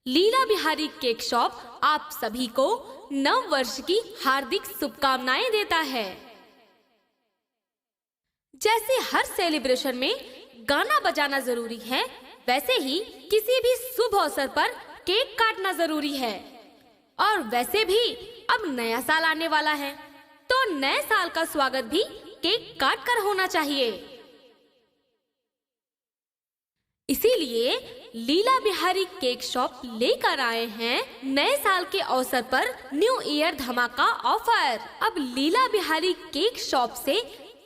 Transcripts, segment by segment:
लीला Bihari cake shop आप सभी को नव वर्ष की हार्दिक शुभकामनाएं देता है। जैसे हर सेलिब्रेशन में गाना बजाना जरूरी है, वैसे ही किसी भी शुभ अवसर पर केक काटना जरूरी है। और वैसे भी अब नया साल आने वाला है, तो नए साल का स्वागत भी केक काट कर होना चाहिए। इसीलिए लीला बिहारी केक शॉप लेकर आए हैं नए साल के अवसर पर न्यू ईयर धमाका ऑफर। अब लीला बिहारी केक शॉप से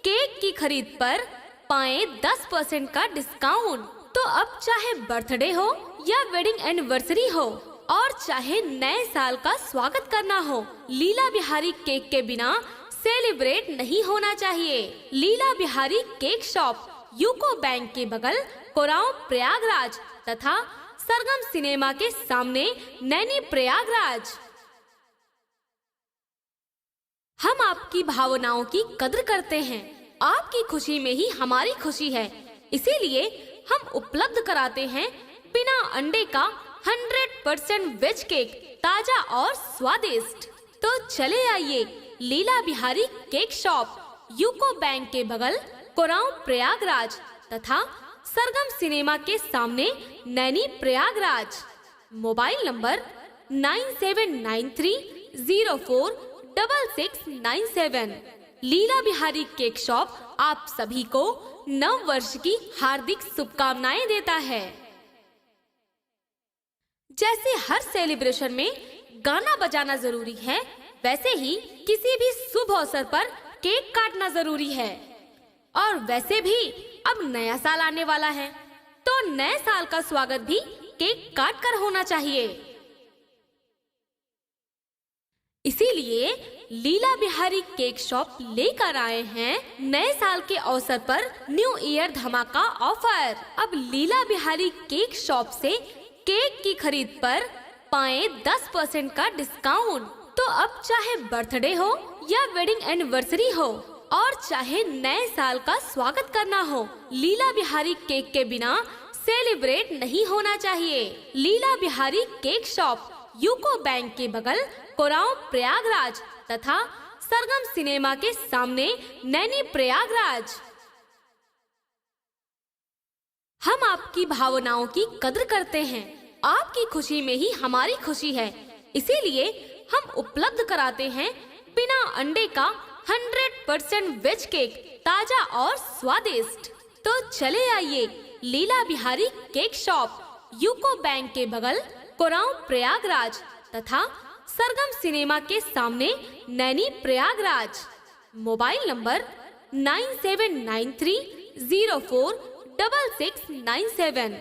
केक की खरीद पर पाएं 10% का डिस्काउंट। तो अब चाहे बर्थडे हो या वेडिंग एनिवर्सरी हो और चाहे नए साल का स्वागत करना हो, लीला बिहारी केक के बिना सेलिब्रेट नहीं होना चाहिए। Leela Bihari cake shop UCO bank के बगल कोरांव प्रयागराज तथा सरगम सिनेमा के सामने नैनी प्रयागराज। हम आपकी भावनाओं की कद्र करते हैं, आपकी खुशी में ही हमारी खुशी है। इसीलिए हम उपलब्ध कराते हैं बिना अंडे का 100% वेज केक, ताजा और स्वादिष्ट। तो चले आइए Leela Bihari cake shop UCO bank के बगल कोरांव प्रयागराज तथा सरगम सिनेमा के सामने Naini Prayagraj. Mobile number 9793046697। Leela Bihari cake shop आप सभी को नव वर्ष की हार्दिक शुभकामनाएं देता है। जैसे हर सेलिब्रेशन में गाना बजाना जरूरी है, वैसे ही किसी भी शुभ अवसर पर केक काटना जरूरी है। और वैसे भी अब नया साल आने वाला है, तो नए साल का स्वागत भी केक काट कर होना चाहिए। इसीलिए लीला बिहारी केक शॉप लेकर आए हैं नए साल के अवसर पर न्यू ईयर धमाका ऑफर। अब लीला बिहारी केक शॉप से केक की खरीद पर पाएं 10% का डिस्काउंट। तो अब चाहे बर्थडे हो या वेडिंग एनिवर्सरी हो और चाहे नए साल का स्वागत करना हो, लीला बिहारी केक के बिना सेलिब्रेट नहीं होना चाहिए। Leela Bihari cake shop UCO bank के बगल कोरांव प्रयागराज तथा सरगम सिनेमा के सामने नैनी प्रयागराज। हम आपकी भावनाओं की कद्र करते हैं, आपकी खुशी में ही हमारी खुशी है। इसीलिए हम उपलब्ध कराते हैं बिना अंडे का 100% वेज केक, ताजा और स्वादिष्ट। तो चले आइए Leela Bihari cake shop UCO bank के बगल कोरांव प्रयागराज तथा सरगम सिनेमा के सामने नैनी प्रयागराज। Mobile number 9793046697।